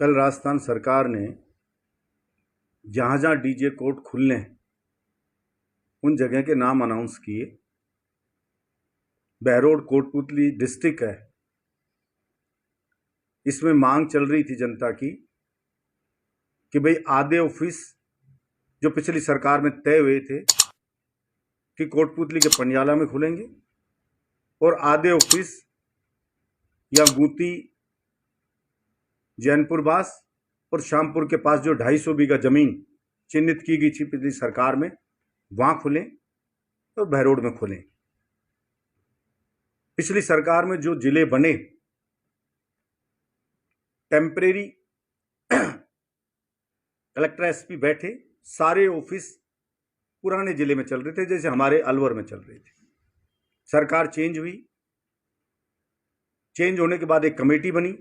कल राजस्थान सरकार ने जहाँ जहाँ डीजे कोर्ट खुलने हैं उन जगह के नाम अनाउंस किए। बहरोड कोटपुतली डिस्ट्रिक्ट है, इसमें मांग चल रही थी जनता की कि भाई आधे ऑफिस जो पिछली सरकार में तय हुए थे कि कोटपुतली के पंडियाला में खुलेंगे और आधे ऑफिस या गुती, जैनपुर बास और शामपुर के पास जो 250 बीघा जमीन चिन्हित की गई थी पिछली सरकार में, वहां खुले और बहरोड में खुले। पिछली सरकार में जो जिले बने, टेम्परेरी कलेक्टर एसपी बैठे, सारे ऑफिस पुराने जिले में चल रहे थे, जैसे हमारे अलवर में चल रहे थे। सरकार चेंज हुई, चेंज होने के बाद एक कमेटी बनी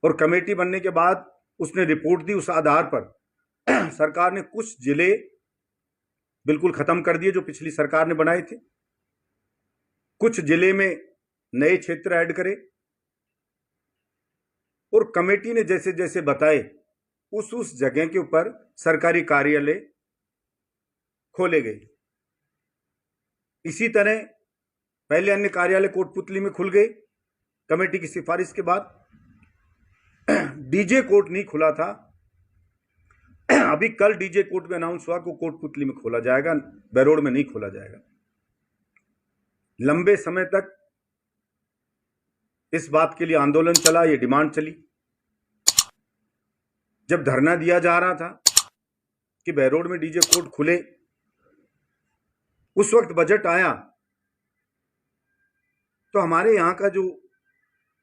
और कमेटी बनने के बाद उसने रिपोर्ट दी। उस आधार पर सरकार ने कुछ जिले बिल्कुल खत्म कर दिए जो पिछली सरकार ने बनाए थे, कुछ जिले में नए क्षेत्र ऐड करे और कमेटी ने जैसे जैसे बताए उस जगह के ऊपर सरकारी कार्यालय खोले गए। इसी तरह पहले अन्य कार्यालय कोटपुतली में खुल गए कमेटी की सिफारिश के बाद। डीजे कोर्ट नहीं खुला था, अभी कल डीजे कोर्ट में अनाउंस हुआ कि कोटपुतली में खोला जाएगा, बहरोड में नहीं खोला जाएगा। लंबे समय तक इस बात के लिए आंदोलन चला, ये डिमांड चली। जब धरना दिया जा रहा था कि बहरोड में डीजे कोर्ट खुले, उस वक्त बजट आया तो हमारे यहां का जो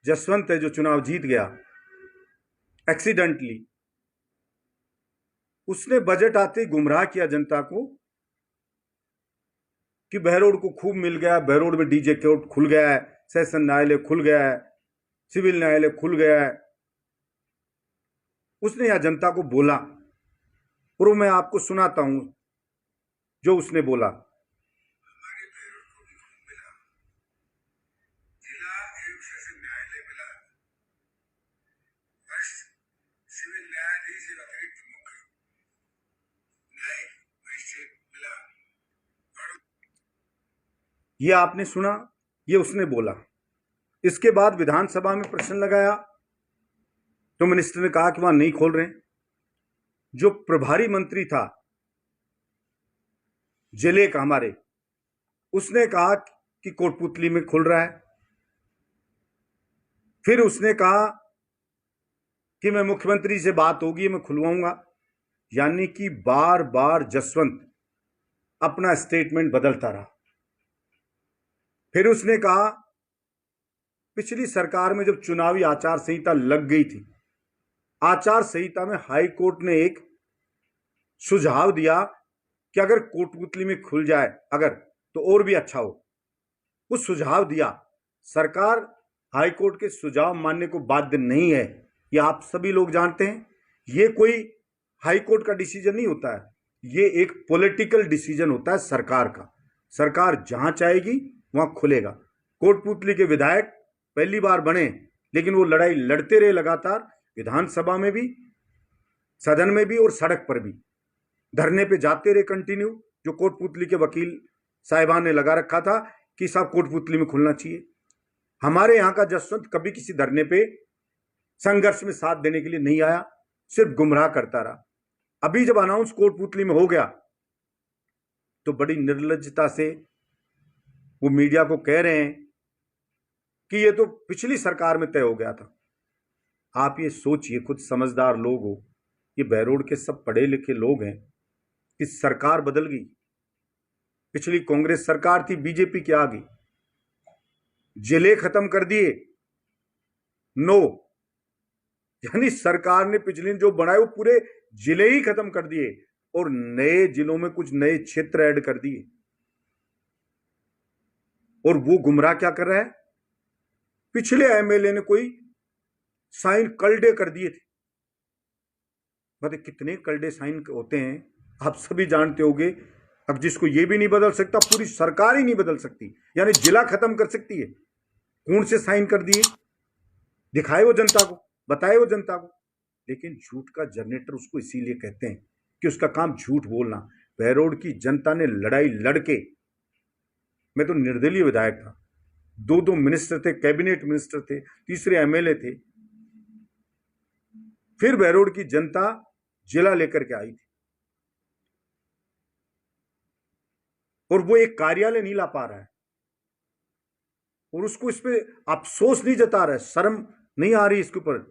जसवंत है, जो चुनाव जीत गया एक्सीडेंटली, उसने बजट आते ही गुमराह किया जनता को कि बहरोड को खूब मिल गया, बहरोड में डीजे कोर्ट खुल गया है, सेशन न्यायालय खुल गया है, सिविल न्यायालय खुल गया है। उसने यह जनता को बोला और मैं आपको सुनाता हूं जो उसने बोला। ये आपने सुना, ये उसने बोला। इसके बाद विधानसभा में प्रश्न लगाया तो मिनिस्टर ने कहा कि वहां नहीं खोल रहे। जो प्रभारी मंत्री था जिले का हमारे, उसने कहा कि कोटपुतली में खुल रहा है। फिर उसने कहा कि मैं मुख्यमंत्री से बात होगी, मैं खुलवाऊंगा। यानी कि बार बार जसवंत अपना स्टेटमेंट बदलता रहा। फिर उसने कहा पिछली सरकार में जब चुनावी आचार संहिता लग गई थी, आचार संहिता में हाई कोर्ट ने एक सुझाव दिया कि अगर कोटपुतली में खुल जाए अगर तो और भी अच्छा हो। कुछ सुझाव दिया, सरकार हाई कोर्ट के सुझाव मानने को बाध्य नहीं है, ये आप सभी लोग जानते हैं। ये कोई हाई कोर्ट का डिसीजन नहीं होता है, ये एक पॉलिटिकल डिसीजन होता है सरकार का। सरकार जहां चाहेगी वहां खुलेगा। कोटपुतली के विधायक पहली बार बने, लेकिन वो लड़ाई लड़ते रहे लगातार, विधानसभा में भी, सदन में भी और सड़क पर भी धरने पे जाते रहे कंटिन्यू। जो कोटपुतली के वकील साहिबान ने लगा रखा था कि साहब कोटपुतली में खुलना चाहिए। हमारे यहां का जसवंत कभी किसी धरने पे संघर्ष में साथ देने के लिए नहीं आया, सिर्फ गुमराह करता रहा। अभी जब अनाउंस कोटपुतली में हो गया तो बड़ी निर्लज्जता से वो मीडिया को कह रहे हैं कि ये तो पिछली सरकार में तय हो गया था। आप ये सोचिए, खुद समझदार लोग हो, ये बहरोड के सब पढ़े लिखे लोग हैं कि सरकार बदल गई। पिछली कांग्रेस सरकार थी, बीजेपी की आ गई, जिले खत्म कर दिए। नो, यानी सरकार ने पिछली जो बनाए वो पूरे जिले ही खत्म कर दिए और नए जिलों में कुछ नए क्षेत्र ऐड कर दिए। और वो गुमराह क्या कर रहा है, पिछले एमएलए ने कोई साइन कलडे कर दिए थे। मतलब कितने कलडे साइन होते हैं आप सभी जानते होंगे। अब जिसको ये भी नहीं बदल सकता, पूरी सरकार ही नहीं बदल सकती, यानी जिला खत्म कर सकती है। कौन से साइन कर दिए, दिखाए वो जनता को। बताए वो जनता को। लेकिन झूठ का जनरेटर उसको इसीलिए कहते हैं कि उसका काम झूठ बोलना। बहरोड की जनता ने लड़ाई लड़के, मैं तो निर्दलीय विधायक था, 2 मिनिस्टर थे, कैबिनेट मिनिस्टर थे, तीसरे एमएलए थे, फिर बहरोड की जनता जिला लेकर के आई थी और वो एक कार्यालय नहीं ला पा रहा है और उसको इस पे अफसोस नहीं जता रहा है, शर्म नहीं आ रही इसके ऊपर।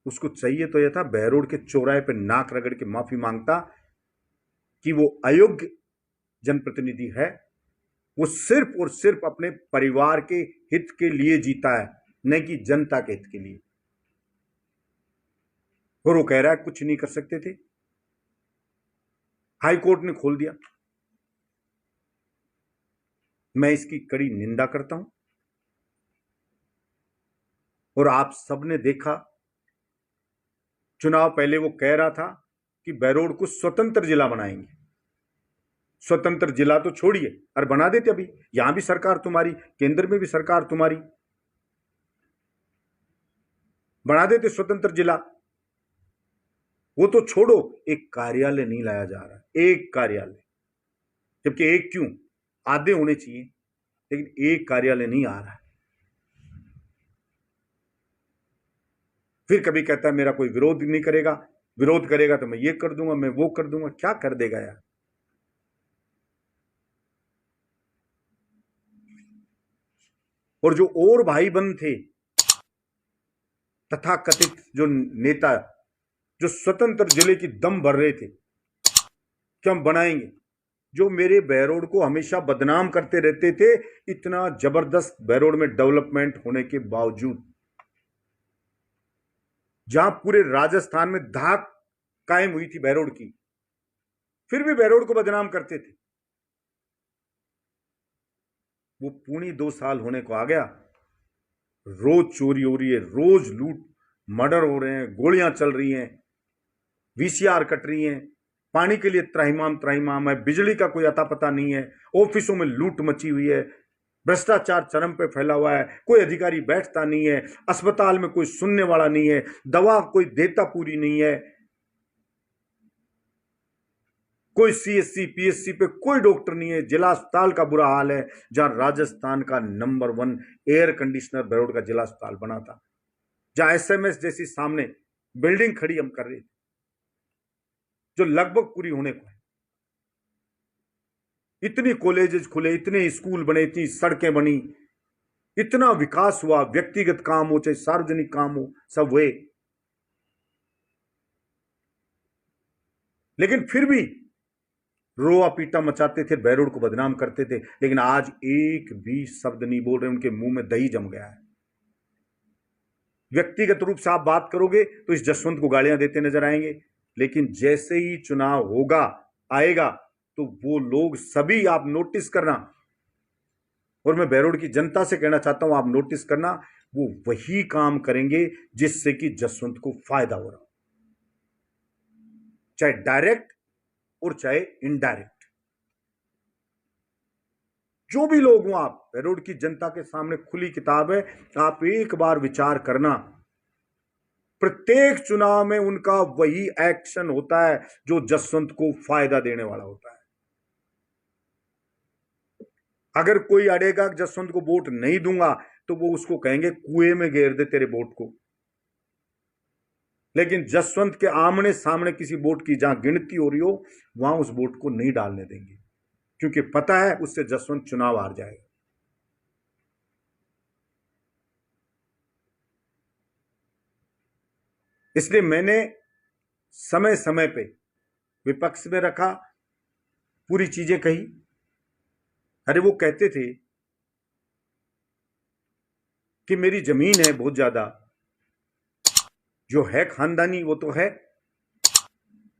उसको चाहिए तो यह था बहरोड के चौराहे पे नाक रगड़ के माफी मांगता कि वो अयोग्य जनप्रतिनिधि है, वो सिर्फ और सिर्फ अपने परिवार के हित के लिए जीता है, न कि जनता के हित के लिए। और वो कह रहा है कुछ नहीं कर सकते थे। हाई कोर्ट ने खोल दिया। मैं इसकी कड़ी निंदा करता हूं और आप सबने देखा चुनाव पहले वो कह रहा था कि बहरोड को स्वतंत्र जिला बनाएंगे। स्वतंत्र जिला तो छोड़िए, अरे बना देते, अभी यहां भी सरकार तुम्हारी, केंद्र में भी सरकार तुम्हारी, बना देते स्वतंत्र जिला। वो तो छोड़ो, एक कार्यालय नहीं लाया जा रहा, एक कार्यालय, जबकि एक क्यों, आधे होने चाहिए, लेकिन एक कार्यालय नहीं आ रहा है। फिर कभी कहता है मेरा कोई विरोध नहीं करेगा, विरोध करेगा तो मैं ये कर दूंगा, मैं वो कर दूंगा। क्या कर देगा यार। और जो और भाई बंद थे, तथाकथित जो नेता, जो स्वतंत्र जिले की दम भर रहे थे कि हम बनाएंगे, जो मेरे बहरोड को हमेशा बदनाम करते रहते थे, इतना जबरदस्त बहरोड में डेवलपमेंट होने के बावजूद, जहां पूरे राजस्थान में धाक कायम हुई थी बहरोड की, फिर भी बहरोड को बदनाम करते थे। वो पूरी 2 साल होने को आ गया, रोज चोरी हो रही है, रोज लूट मर्डर हो रहे हैं, गोलियां चल रही हैं, वीसीआर कट रही हैं, पानी के लिए त्राहिमाम त्राहिमाम है, बिजली का कोई अता पता नहीं है, ऑफिसों में लूट मची हुई है, भ्रष्टाचार चरम पे फैला हुआ है, कोई अधिकारी बैठता नहीं है, अस्पताल में कोई सुनने वाला नहीं है, दवा कोई देता पूरी नहीं है, कोई सीएससी पीएससी पे कोई डॉक्टर नहीं है, जिला अस्पताल का बुरा हाल है, जहां राजस्थान का नंबर 1 एयर कंडीशनर बहरोड का जिला अस्पताल बना था, जहां एसएमएस जैसी सामने बिल्डिंग खड़ी हम कर रहे थे, जो लगभग पूरी होने को है। इतनी कॉलेजेस खुले, इतने स्कूल बने, इतनी सड़कें बनी, इतना विकास हुआ, व्यक्तिगत काम हो चाहे सार्वजनिक काम हो, सब हुए, लेकिन फिर भी रोआ पीटा मचाते थे, बहरोड को बदनाम करते थे। लेकिन आज एक भी शब्द नहीं बोल रहे, उनके मुंह में दही जम गया है। व्यक्तिगत रूप से आप बात करोगे तो इस जसवंत को गालियां देते नजर आएंगे, लेकिन जैसे ही चुनाव होगा आएगा तो वो लोग सभी, आप नोटिस करना, और मैं बहरोड की जनता से कहना चाहता हूं, आप नोटिस करना, वो वही काम करेंगे जिससे कि जसवंत को फायदा हो रहा हो, चाहे डायरेक्ट और चाहे इनडायरेक्ट। जो भी लोग हो, आप बहरोड की जनता के सामने खुली किताब है, आप एक बार विचार करना, प्रत्येक चुनाव में उनका वही एक्शन होता है जो जसवंत को फायदा देने वाला होता है। अगर कोई अड़ेगा जसवंत को वोट नहीं दूंगा तो वो उसको कहेंगे कुएं में घेर दे तेरे वोट को। लेकिन जसवंत के आमने सामने किसी वोट की जहां गिनती हो रही हो, वहां उस वोट को नहीं डालने देंगे, क्योंकि पता है उससे जसवंत चुनाव हार जाएगा। इसलिए मैंने समय समय पे विपक्ष में रखा, पूरी चीजें कही। अरे वो कहते थे कि मेरी जमीन है बहुत ज्यादा, जो है खानदानी वो तो है।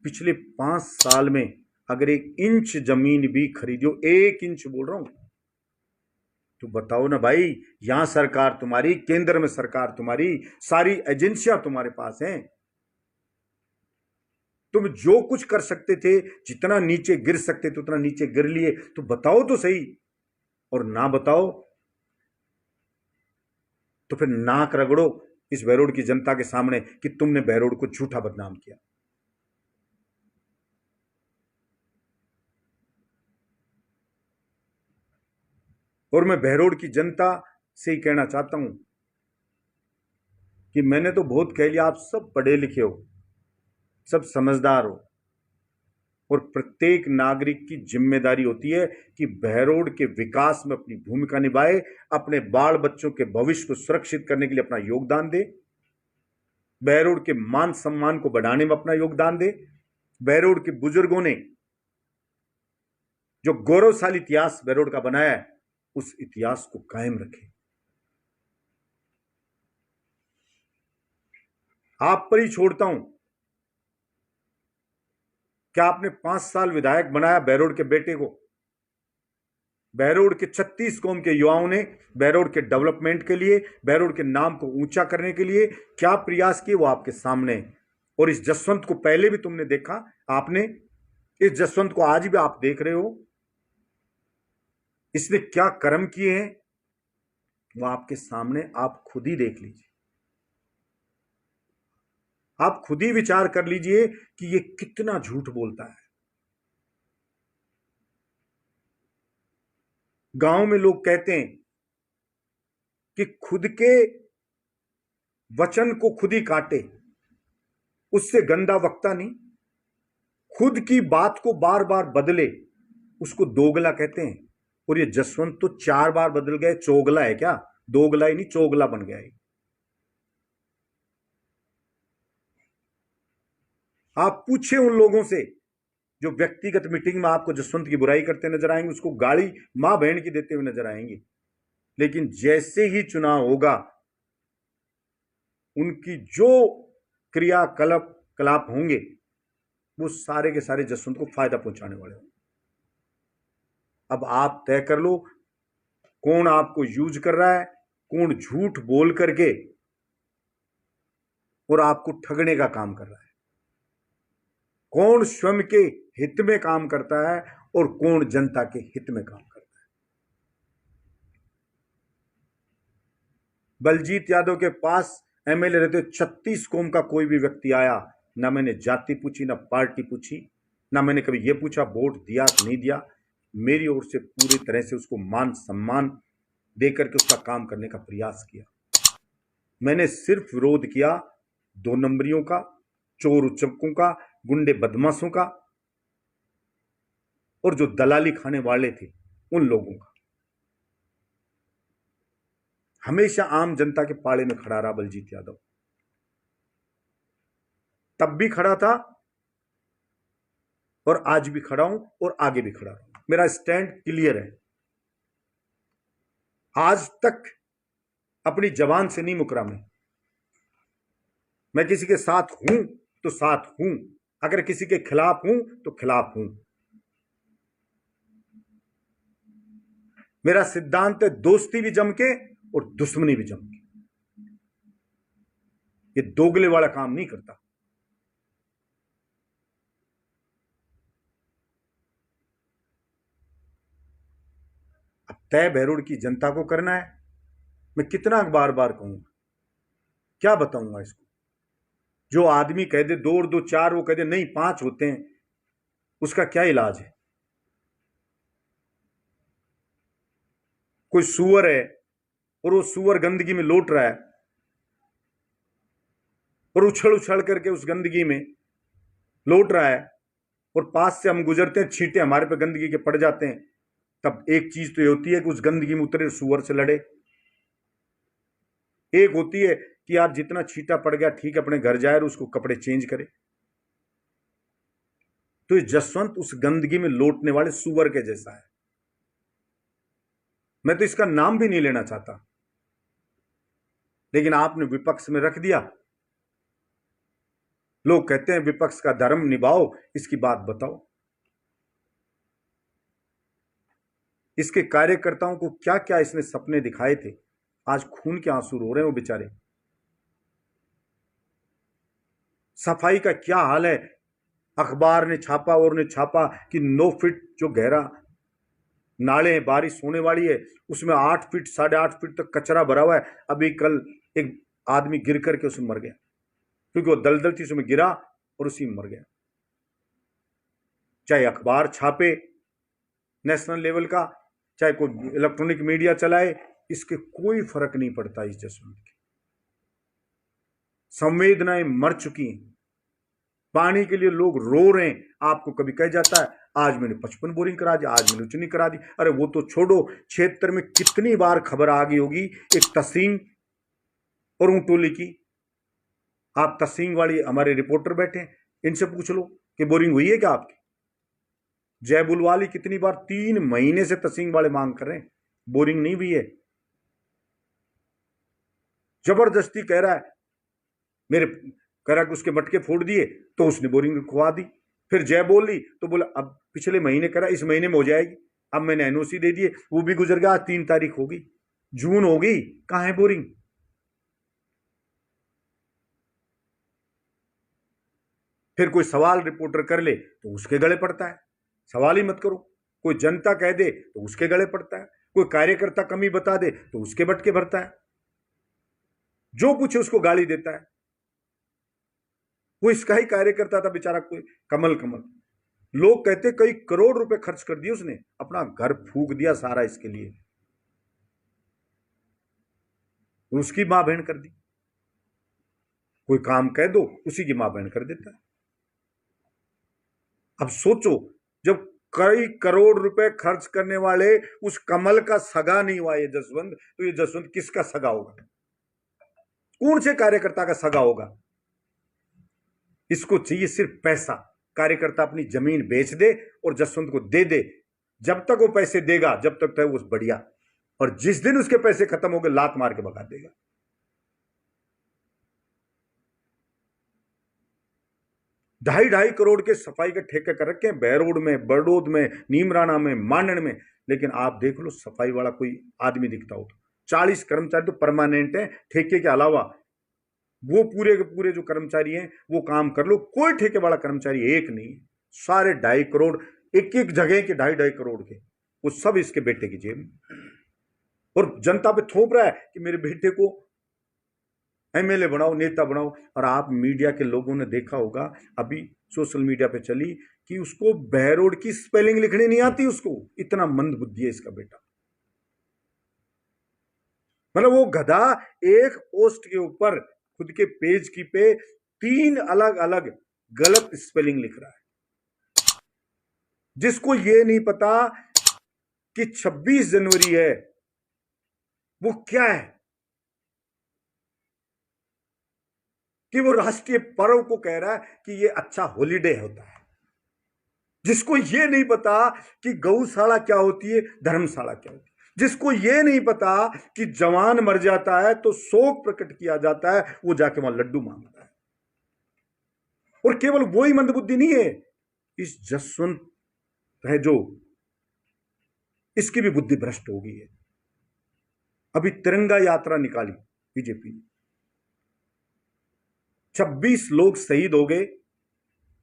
पिछले 5 साल में अगर 1 इंच जमीन भी खरीदो, 1 इंच बोल रहा हूं, तो बताओ ना भाई, यहां सरकार तुम्हारी, केंद्र में सरकार तुम्हारी, सारी एजेंसियां तुम्हारे पास हैं, तुम जो कुछ कर सकते थे, जितना नीचे गिर सकते थे उतना नीचे गिर लिए, तो बताओ तो सही। और ना बताओ तो फिर नाक रगड़ो इस बहरोड की जनता के सामने कि तुमने बहरोड को झूठा बदनाम किया। और मैं बहरोड की जनता से ही कहना चाहता हूं कि मैंने तो बहुत कह लिया, आप सब पढ़े लिखे हो, सब समझदार हो, और प्रत्येक नागरिक की जिम्मेदारी होती है कि बहरोड के विकास में अपनी भूमिका निभाए, अपने बाल बच्चों के भविष्य को सुरक्षित करने के लिए अपना योगदान दे, बहरोड के मान सम्मान को बढ़ाने में अपना योगदान दे। बहरोड के बुजुर्गों ने जो गौरवशाली इतिहास बहरोड का बनाया है, उस इतिहास को कायम रखे। आप पर ही छोड़ता हूं, क्या आपने 5 साल विधायक बनाया बहरोड के बेटे को? बहरोड के 36 कौम के युवाओं ने बहरोड के डेवलपमेंट के लिए, बहरोड के नाम को ऊंचा करने के लिए क्या प्रयास किए, वो आपके सामने। और इस जसवंत को पहले भी तुमने देखा, आपने इस जसवंत को आज भी आप देख रहे हो, इसने क्या कर्म किए हैं वो आपके सामने, आप खुद ही देख लीजिए, आप खुद ही विचार कर लीजिए कि ये कितना झूठ बोलता है। गांव में लोग कहते हैं कि खुद के वचन को खुद ही काटे, उससे गंदा वक्ता नहीं। खुद की बात को बार बार बदले, उसको दोगला कहते हैं। और ये जसवंत तो 4 बार बदल गए, चोगला है क्या? दोगला ही नहीं, चोगला बन गया है। आप पूछे उन लोगों से जो व्यक्तिगत मीटिंग में आपको जसवंत की बुराई करते नजर आएंगे, उसको गाली मां बहन की देते हुए नजर आएंगे, लेकिन जैसे ही चुनाव होगा, उनकी जो क्रियाकलाप होंगे वो सारे के सारे जसवंत को फायदा पहुंचाने वाले होंगे। अब आप तय कर लो कौन आपको यूज कर रहा है, कौन झूठ बोल करके और आपको ठगने का काम कर रहा है, कौन स्वयं के हित में काम करता है और कौन जनता के हित में काम करता है। बलजीत यादव के पास एमएलए रहते 36 कौम का कोई भी व्यक्ति आया, ना मैंने जाति पूछी, ना पार्टी पूछी, ना मैंने कभी यह पूछा वोट दिया कि नहीं दिया। मेरी ओर से पूरी तरह से उसको मान सम्मान देकर के उसका काम करने का प्रयास किया। मैंने सिर्फ विरोध किया 2 नंबरियों का, चोर उच्चकों का, गुंडे बदमाशों का, और जो दलाली खाने वाले थे उन लोगों का। हमेशा आम जनता के पाले में खड़ा रहा बलजीत यादव, तब भी खड़ा था और आज भी खड़ा हूं और आगे भी खड़ा रहूंगा। मेरा स्टैंड क्लियर है, आज तक अपनी जबान से नहीं मुकरा। मैं किसी के साथ हूं तो साथ हूं, अगर किसी के खिलाफ हूं तो खिलाफ हूं। मेरा सिद्धांत है दोस्ती भी जम के और दुश्मनी भी जम के। ये दोगले वाला काम नहीं करता। अब तय बहरोड की जनता को करना है। मैं कितना बार बार कहूंगा, क्या बताऊंगा इसको? जो आदमी कह दे 2 और 2 4, वो कह दे नहीं 5 होते हैं, उसका क्या इलाज है? कोई सुअर है और वो सुअर गंदगी में लौट रहा है और उछल उछल करके उस गंदगी में लौट रहा है, और पास से हम गुजरते हैं, छींटे हमारे पे गंदगी के पड़ जाते हैं, तब एक चीज तो ये होती है कि उस गंदगी में उतरे सुअर से लड़े। एक होती है कि यार जितना छींटा पड़ गया ठीक है, अपने घर जाए और उसको कपड़े चेंज करे। तो ये जसवंत उस गंदगी में लौटने वाले सुअर के जैसा है। मैं तो इसका नाम भी नहीं लेना चाहता, लेकिन आपने विपक्ष में रख दिया। लोग कहते हैं विपक्ष का धर्म निभाओ, इसकी बात बताओ। इसके कार्यकर्ताओं को क्या क्या इसने सपने दिखाए थे, आज खून के आंसू रो रहे हैं वो बेचारे। सफाई का क्या हाल है, अखबार ने छापा और ने छापा कि 9 फीट जो गहरा नाले, बारिश होने वाली है, उसमें 8 फीट 8.5 फीट तक कचरा भरा हुआ है। अभी कल एक आदमी गिर करके उसमें मर गया, क्योंकि वो दलदल थी, उसमें गिरा और उसी में मर गया। चाहे अखबार छापे नेशनल लेवल का, चाहे कोई इलेक्ट्रॉनिक मीडिया चलाए, इसके कोई फर्क नहीं पड़ता इस जसवंत की। संवेदनाएं मर चुकी हैं, पानी के लिए लोग रो रहे हैं। आपको कभी कह जाता है आज मैंने 55 बोरिंग करा दी, आज मैंने उचनी करा दी। अरे वो तो छोड़ो, क्षेत्र में कितनी बार खबर आ गई होगी एक तहसीन और ऊंटोली की। आप तहसीन वाली हमारे रिपोर्टर बैठे हैं, इनसे पूछ लो कि बोरिंग हुई है क्या आपकी। जयबुल वाली कितनी बार 3 महीने से तहसीन वाले मांग कर रहे हैं, बोरिंग नहीं हुई है। जबरदस्ती कह रहा है, मेरे कह रहा कि उसके मटके फोड़ दिए तो उसने बोरिंग खुवा दी। फिर जय बोल ली तो बोला अब पिछले महीने करा, इस महीने में हो जाएगी। अब मैंने एनओसी दे दिए, वो भी गुजर गया, 3 तारीख होगी, जून हो गई, कहां है बोरिंग। फिर कोई सवाल रिपोर्टर कर ले तो उसके गले पड़ता है, सवाल ही मत करो। कोई जनता कह दे तो उसके गले पड़ता है, कोई कार्यकर्ता कमी बता दे तो उसके बटके भरता है, जो पूछे उसको गाली देता है। वो इसका ही कार्यकर्ता था बेचारा, कोई कमल। लोग कहते कई करोड़ रुपए खर्च कर दिए उसने, अपना घर फूक दिया सारा इसके लिए, उसकी मां बहन कर दी। कोई काम कह दो उसी की मां बहन कर देता है। अब सोचो, जब कई करोड़ रुपए खर्च करने वाले उस कमल का सगा नहीं हुआ ये जसवंत, तो ये जसवंत किसका सगा होगा? कौन से कार्यकर्ता का सगा होगा? इसको चाहिए सिर्फ पैसा। कार्यकर्ता अपनी जमीन बेच दे और जसवंत को दे दे, जब तक वो पैसे देगा जब तक तो वो बढ़िया, और जिस दिन उसके पैसे खत्म हो गए लात मार के भगा देगा। 2.5 करोड़ के सफाई के ठेके कर रखे हैं बहरोड में, बड़ौद में, नीमराना में, मांडन में, लेकिन आप देख लो सफाई वाला कोई आदमी दिखता हो तो 40 कर्मचारी तो परमानेंट है, ठेके के अलावा वो पूरे के पूरे जो कर्मचारी हैं वो काम कर लो, कोई ठेके वाला कर्मचारी एक नहीं है। सारे 2.5 करोड़ एक एक जगह के 2.5 करोड़ के, वो सब इसके बेटे की जेब में, और जनता पे थोप रहा है कि मेरे बेटे को एमएलए बनाओ, नेता बनाओ। और आप मीडिया के लोगों ने देखा होगा, अभी सोशल मीडिया पे चली कि उसको बहरोड की स्पेलिंग लिखनी नहीं आती, उसको इतना मंद बुद्धि है इसका बेटा। मतलब वो गधा एक पोस्ट के ऊपर खुद के पेज की पे 3 अलग अलग गलत स्पेलिंग लिख रहा है, जिसको ये नहीं पता कि 26 जनवरी है वो क्या है, कि वो राष्ट्रीय पर्व को कह रहा है कि ये अच्छा हॉलीडे होता है। जिसको ये नहीं पता कि गौशाला क्या होती है, धर्मशाला क्या होती है, जिसको ये नहीं पता कि जवान मर जाता है तो शोक प्रकट किया जाता है, वो जाके वहां लड्डू मांगता है। और केवल वो ही मंदबुद्धि नहीं है, इस जसवंत है जो, इसकी भी बुद्धि भ्रष्ट हो गई है। अभी तिरंगा यात्रा निकाली बीजेपी ने, 26 लोग शहीद हो गए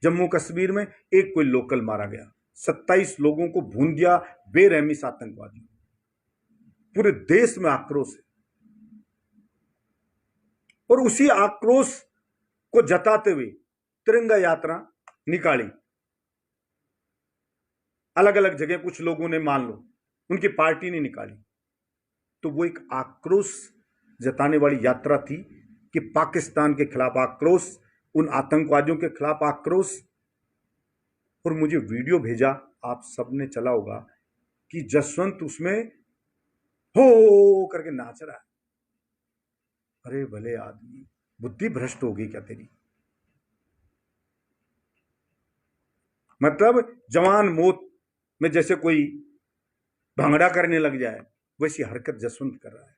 जम्मू कश्मीर में, एक कोई लोकल मारा गया, 27 लोगों को भून दिया बेरहमी से आतंकवादियों। पूरे देश में आक्रोश है, और उसी आक्रोश को जताते हुए तिरंगा यात्रा निकाली। अलग अलग जगह कुछ लोगों ने, मान लो उनकी पार्टी ने निकाली, तो वो एक आक्रोश जताने वाली यात्रा थी कि पाकिस्तान के खिलाफ आक्रोश, उन आतंकवादियों के खिलाफ आक्रोश। और मुझे वीडियो भेजा, आप सबने चला होगा, कि जसवंत उसमें हो करके नाच रहा है। अरे भले आदमी, बुद्धि भ्रष्ट हो गई क्या तेरी? मतलब जवान मौत में जैसे कोई भांगड़ा करने लग जाए, वैसी हरकत जसवंत कर रहा है।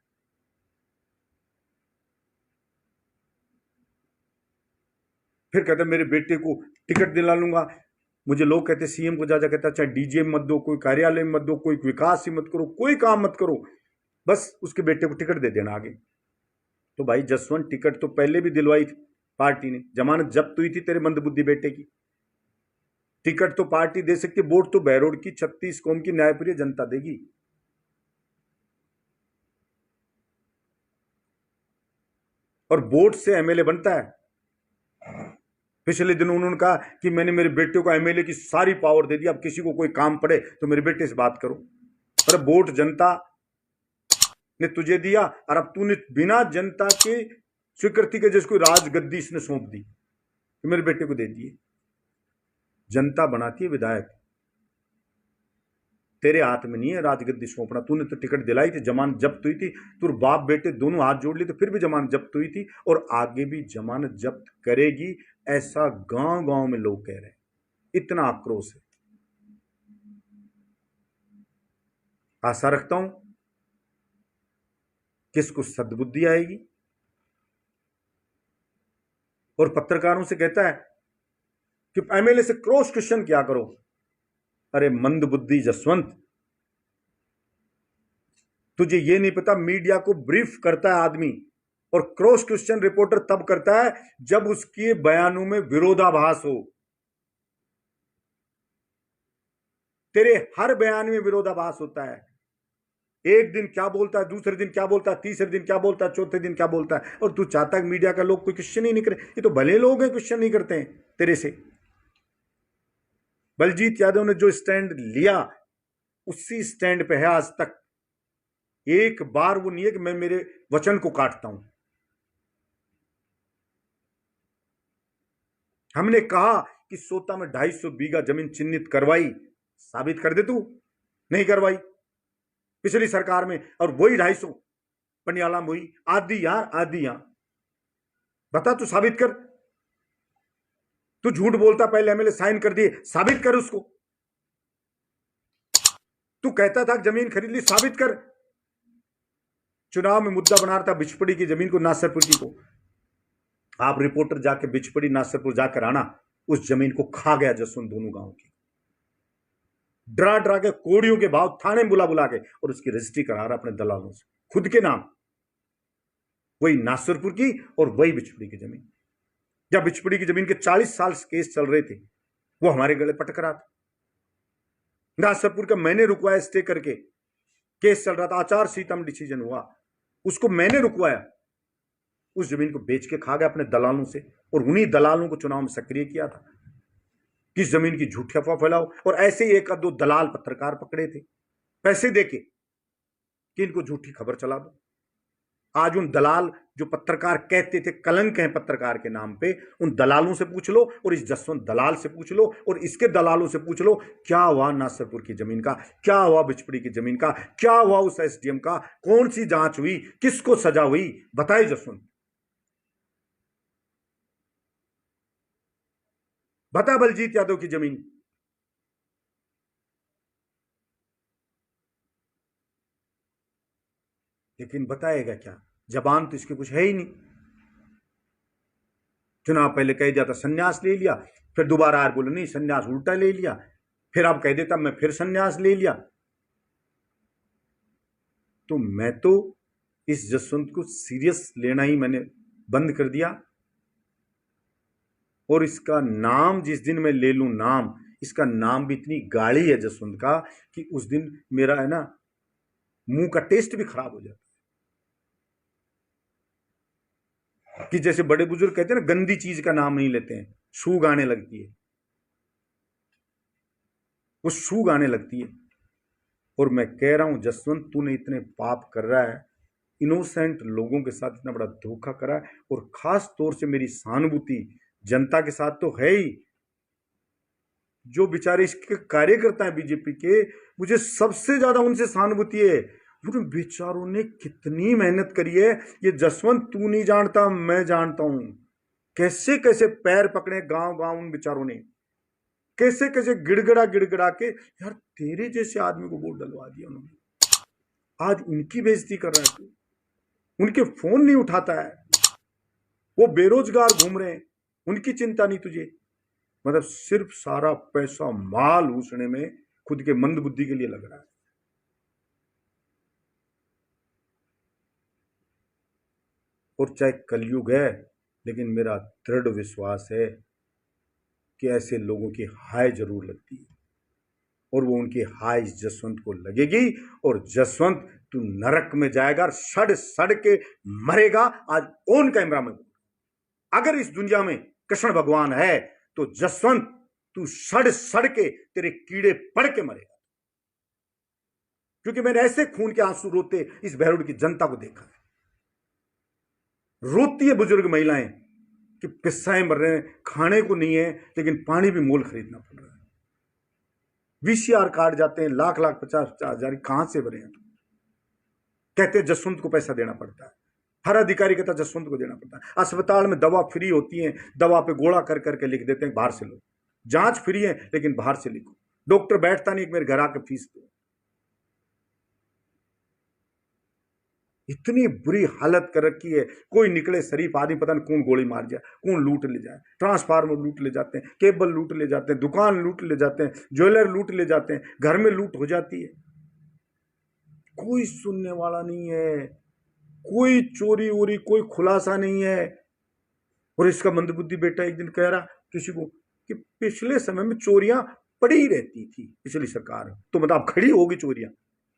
फिर कहते मेरे बेटे को टिकट दिला लूंगा। मुझे लोग कहते सीएम को जा कहता चाहे डीजे मत दो, कोई कार्यालय मत दो, कोई विकास ही मत करो, कोई काम मत करो, बस उसके बेटे को टिकट दे देना आगे। तो भाई जसवंत, टिकट तो पहले भी दिलवाई थी पार्टी ने, जमानत जब्त हुई थी तेरे मंदबुद्धि बेटे की। टिकट तो पार्टी दे सकती, वोट तो बहरोड की 36 कौम की न्यायप्रिय जनता देगी। और वोट से एमएलए बनता है। पिछले दिन उन्होंने कहा कि मैंने मेरे बेटे को एमएलए की सारी पावर दे दी, अब किसी को कोई काम पड़े तो मेरे बेटे से बात करो। अरे वोट जनता ने तुझे दिया और अब तूने बिना जनता के स्वीकृति के जिसको राजगद्दी इसने सौंप दी तो मेरे बेटे को दे दिए। जनता बनाती है विधायक, तेरे हाथ में नहीं है राजगद्दी सौंपना। तूने तो टिकट दिलाई थी, जमानत जब्त हुई थी, तू बाप बेटे दोनों हाथ जोड़ लिए तो फिर भी जमानत जब्त हुई थी और आगे भी जमानत जब्त करेगी, ऐसा गांव गांव में लोग कह रहे हैं। इतना आक्रोश है। आशा रखता हूं किसको सद्बुद्धि आएगी और पत्रकारों से कहता है कि एमएलए से क्रॉस क्वेश्चन क्या करो। अरे मंदबुद्धि जसवंत, तुझे ये नहीं पता मीडिया को ब्रीफ करता है आदमी और क्रॉस क्वेश्चन रिपोर्टर तब करता है जब उसके बयानों में विरोधाभास हो। तेरे हर बयान में विरोधाभास होता है। एक दिन क्या बोलता है, दूसरे दिन क्या बोलता है, तीसरे दिन क्या बोलता है, चौथे दिन क्या बोलता है, और तू चाहता है मीडिया का लोग कोई क्वेश्चन ही नहीं करे। ये तो भले लोग हैं, क्वेश्चन नहीं करते हैं तेरे से। बलजीत यादव ने जो स्टैंड लिया उसी स्टैंड पे है आज तक। एक बार वो नहीं है कि मैं मेरे वचन को काटता हूं। हमने कहा कि सोता में 250 बीघा जमीन चिन्हित करवाई, साबित कर दे तू। नहीं करवाई पिछली सरकार में, और वही 250 पनियाला में हुई, आधी यहां आधी यहां। बता तू, साबित कर। तू झूठ बोलता, पहले एमएलए साइन कर दिए, साबित कर उसको। तू कहता था जमीन खरीद ली, साबित कर। चुनाव में मुद्दा बना रहा था बिचपड़ी की जमीन को, नासरपुर की को। आप रिपोर्टर जाके बिचपड़ी नासरपुर जाकर आना, उस जमीन को खा गया जसवंत दोनों गांव की। डरा डरा के कोड़ियों के भाव थाने बुला बुला के, और उसकी रजिस्ट्री करा रहा अपने दलालों से खुद के नाम। वही नासरपुर की और वही बिचपड़ी की जमीन। जब बिचपड़ी की जमीन के 40 साल केस चल रहे थे, वो हमारे गले पटक रहा था। नासरपुर का मैंने रुकवाया, स्टे करके केस चल रहा था, आचार संहिता में डिसीजन हुआ, उसको मैंने रुकवाया। उस जमीन को बेच के खा गया अपने दलालों से, और उन्हीं दलालों को चुनाव में सक्रिय किया था। किस जमीन की झूठी अफवाह फैलाओ, और ऐसे ही एक दो दलाल पत्रकार पकड़े थे पैसे देके कि इनको झूठी खबर चला दो। आज उन दलाल जो पत्रकार कहते थे कलंक हैं पत्रकार के नाम पे, उन दलालों से पूछ लो, और इस जसवंत दलाल से पूछ लो, और इसके दलालों से पूछ लो क्या हुआ नासरपुर की जमीन का, क्या हुआ बिचपड़ी की जमीन का, क्या हुआ उस एसडीएम का, कौन सी जांच हुई, किसको सजा हुई, बताए जसवंत। बता बलजीत यादव की जमीन। लेकिन बताएगा क्या, जबान तो इसके कुछ है ही नहीं। चुनाव पहले कह दिया था संन्यास ले लिया, फिर दोबारा आर बोले नहीं संन्यास उल्टा ले लिया, फिर अब कह देता मैं फिर संन्यास ले लिया। तो मैं तो इस जसवंत को सीरियस लेना ही मैंने बंद कर दिया, और इसका नाम जिस दिन मैं ले लूं नाम, इसका नाम भी इतनी गाड़ी है जसवंत का कि उस दिन मेरा है ना मुंह का टेस्ट भी खराब हो जाता है। कि जैसे बड़े बुजुर्ग कहते हैं ना, गंदी चीज का नाम नहीं लेते हैं, सूंघ आने लगती है, वो सूंघ आने लगती है। और मैं कह रहा हूं जसवंत, तूने इतने पाप कर रहा है, इनोसेंट लोगों के साथ इतना बड़ा धोखा करा है, और खास तौर से मेरी सहानुभूति जनता के साथ तो है ही। जो बेचारे इसके कार्यकर्ता हैं बीजेपी के, मुझे सबसे ज्यादा उनसे सहानुभूति है। उन बेचारों ने कितनी मेहनत करी है, ये जसवंत तू नहीं जानता, मैं जानता हूं। कैसे कैसे पैर पकड़े गांव गांव उन बेचारों ने, कैसे कैसे गिड़गिड़ा गिड़गिड़ा के, यार तेरे जैसे आदमी को वोट डलवा दिया उन्होंने, आज उनकी बेइज्जती कर रहा है तू। उनके फोन नहीं उठाता है, वो बेरोजगार घूम रहे हैं, उनकी चिंता नहीं तुझे। मतलब सिर्फ सारा पैसा माल उसने में खुद के मंदबुद्धि के लिए लग रहा है। और चाहे कलयुग है, लेकिन मेरा दृढ़ विश्वास है कि ऐसे लोगों की हाय जरूर लगती है। और वो उनकी हाय जसवंत को लगेगी और जसवंत तू नरक में जाएगा, सड़ सड़ के मरेगा। आज ऑन कैमरा में, अगर इस दुनिया में कृष्ण भगवान है तो जसवंत तू सड़ सड़ के तेरे कीड़े पड़ के मरेगा। क्योंकि मैंने ऐसे खून के आंसू रोते इस बहरोड की जनता को देखा है। रोती है बुजुर्ग महिलाएं कि पिस्साएं मर रहे हैं, खाने को नहीं है, लेकिन पानी भी मोल खरीदना पड़ रहा है। वीसीआर कार्ड जाते हैं, लाख लाख 50-50 हजार कहां से भरे हैं? कहते हैं जसवंत को पैसा देना पड़ता है, हर अधिकारी कहता है जसवंत को देना पड़ता है। अस्पताल में दवा फ्री होती है, दवा पे गोला कर करके लिख देते हैं बाहर से लो, जांच फ्री है लेकिन बाहर से लिखो। डॉक्टर बैठता नहीं कि मेरे घर आके फीस दो। इतनी बुरी हालत कर रखी है, कोई निकले शरीफ आदमी पता नहीं कौन गोली मार जाए, कौन लूट ले जाए। ट्रांसफार्मर लूट ले जाते हैं, केबल लूट ले जाते हैं, दुकान लूट ले जाते हैं, ज्वेलर लूट ले जाते हैं, घर में लूट हो जाती है। कोई सुनने वाला नहीं है, कोई चोरी वोरी कोई खुलासा नहीं है। और इसका मंदबुद्धि बेटा एक दिन कह रहा किसी को कि पिछले समय में चोरियां पड़ी रहती थी पिछली सरकार, तो मतलब खड़ी होगी चोरियां।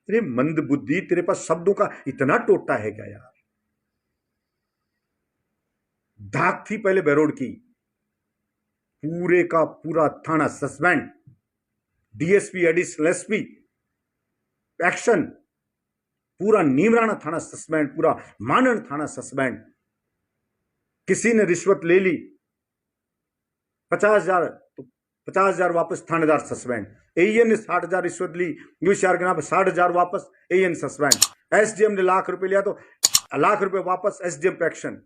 अरे मंदबुद्धि, तेरे पास शब्दों का इतना टोटा है क्या यार? धाक थी पहले बहरोड की, पूरे का पूरा थाना suspend, DSP additional SP action, पूरा नीमराना थाना सस्पेंड, पूरा मानन थाना सस्पेंड। किसी ने रिश्वत ले ली 50,000 तो 50,000 वापस, थानेदार सस्पेंड। एएन ने 60,000 रिश्वत ली, यूसीआर के नाम पर 60,000 वापस, एएन सस्पेंड। एसडीएम ने लाख रुपए लिया तो लाख रुपए वापस, एसडीएम पे एक्शन।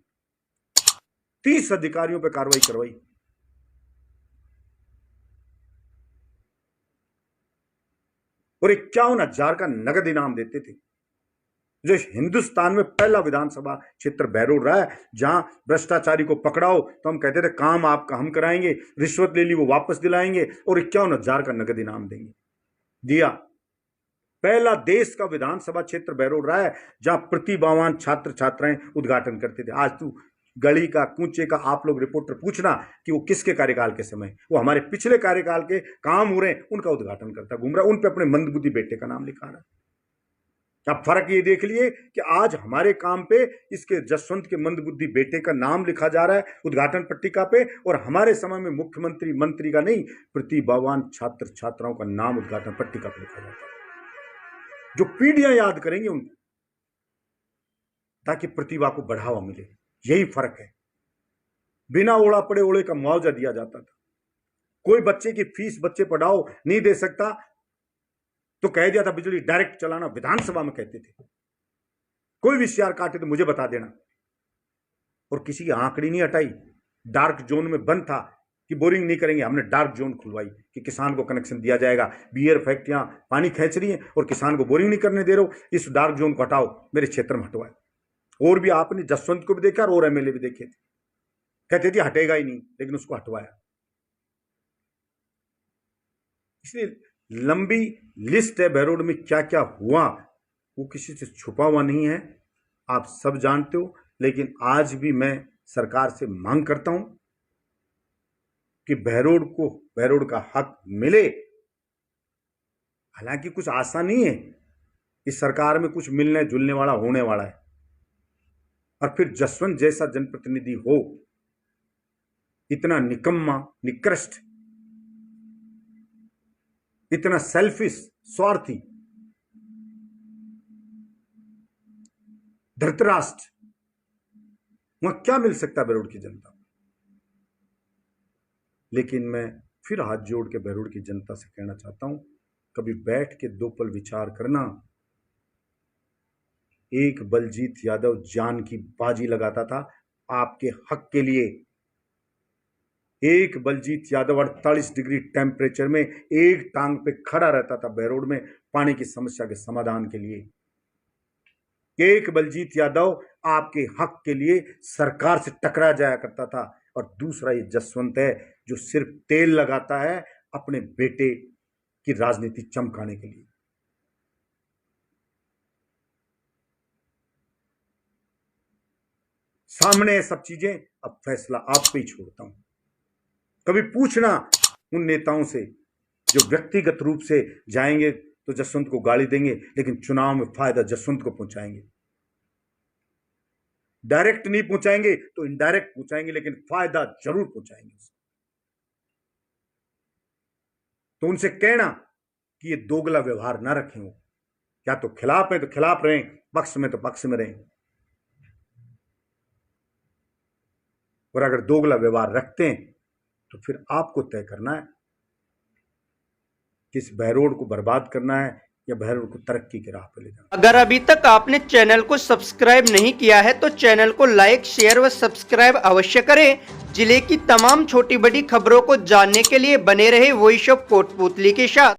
30 अधिकारियों पे कार्रवाई करवाई। और 51,000 का नगद इनाम देते थे। जो हिंदुस्तान में पहला विधानसभा क्षेत्र बहरोड रहा है जहां भ्रष्टाचारी को पकड़ाओ तो हम कहते थे काम आपका हम कराएंगे, रिश्वत ले ली वो वापस दिलाएंगे और 51,000 का नगद इनाम देंगे। दिया। पहला देश का विधानसभा क्षेत्र बहरोड रहा है जहां प्रतिभावान छात्र छात्राएं उद्घाटन करते थे। आज तू गली का कूचे का आप लोग रिपोर्टर पूछना कि वो किसके कार्यकाल के समय, वो हमारे पिछले कार्यकाल के काम हो रहे हैं उनका उद्घाटन करता घूम रहा, उन पे अपने मंदबुद्धि बेटे का नाम लिखा रहा है। अब फर्क ये देख लिए कि आज हमारे काम पे इसके जसवंत के मंदबुद्धि बेटे का नाम लिखा जा रहा है उद्घाटन पट्टिका पे, और हमारे समय में मुख्यमंत्री मंत्री का नहीं, प्रतिभावान छात्र छात्राओं का नाम उद्घाटन पट्टिका पे लिखा जाता है। जो पीढ़ियां याद करेंगे उनको, ताकि प्रतिभा को बढ़ावा मिले। यही फर्क है। बिना ओढ़ा पड़े ओढ़े का मुआवजा दिया जाता था। कोई बच्चे की फीस बच्चे पढ़ाओ नहीं दे सकता तो कह दिया था बिजली डायरेक्ट चलाना, विधानसभा में कहते थे। कोई वीसीआर काटे तो मुझे बता देना। और किसी की आंकड़ी नहीं हटाई। डार्क जोन में बंद था कि बोरिंग नहीं करेंगे, हमने डार्क जोन खुलवाई कि किसान को कनेक्शन दिया जाएगा। बियर फैक्ट्रियां पानी खींच रही हैं और किसान को बोरिंग नहीं करने दे रहे हो, इस डार्क जोन को हटाओ, मेरे क्षेत्र में हटवाए। और भी आपने जसवंत को भी देखा और एमएलए भी देखे थे, कहते थे हटेगा ही नहीं, लेकिन उसको हटवाया। इसलिए लंबी लिस्ट है बहरोड में क्या क्या हुआ, वो किसी से छुपा हुआ नहीं है, आप सब जानते हो। लेकिन आज भी मैं सरकार से मांग करता हूं कि बहरोड को बहरोड का हक मिले। हालांकि कुछ आसान नहीं है, इस सरकार में कुछ मिलने जुलने वाला होने वाला है। और फिर जसवंत जैसा जनप्रतिनिधि हो, इतना निकम्मा, निकृष्ट, इतना सेल्फिश, स्वार्थी, धृतराष्ट्र, वहां क्या मिल सकता है बहरोड की जनता को? लेकिन मैं फिर हाथ जोड़ के बहरोड की जनता से कहना चाहता हूं, कभी बैठ के दो पल विचार करना। एक बलजीत यादव जान की बाजी लगाता था आपके हक के लिए। एक बलजीत यादव 48 डिग्री टेम्परेचर में एक टांग पे खड़ा रहता था बहरोड में पानी की समस्या के समाधान के लिए। एक बलजीत यादव आपके हक के लिए सरकार से टकरा जाया करता था। और दूसरा ये जसवंत है जो सिर्फ तेल लगाता है अपने बेटे की राजनीति चमकाने के लिए। सामने है सब चीजें, अब फैसला आप पे ही छोड़ता हूं। कभी पूछना उन नेताओं से जो व्यक्तिगत रूप से जाएंगे तो जसवंत को गाली देंगे, लेकिन चुनाव में फायदा जसवंत को पहुंचाएंगे। डायरेक्ट नहीं पहुंचाएंगे तो इनडायरेक्ट पहुंचाएंगे, लेकिन फायदा जरूर पहुंचाएंगे। तो उनसे कहना कि ये दोगला व्यवहार ना रखें, वो या तो खिलाफ है तो खिलाफ रहें, पक्ष में तो पक्ष में रहें। और अगर दोगला व्यवहार रखते हैं तो फिर आपको तय करना है कि इस बहरोड को बर्बाद करना है या बहरोड को तरक्की की राह पर ले जाना। अगर अभी तक आपने चैनल को सब्सक्राइब नहीं किया है तो चैनल को लाइक, शेयर व सब्सक्राइब अवश्य करें। जिले की तमाम छोटी बड़ी खबरों को जानने के लिए बने रहे वॉइस ऑफ कोटपुतली के साथ।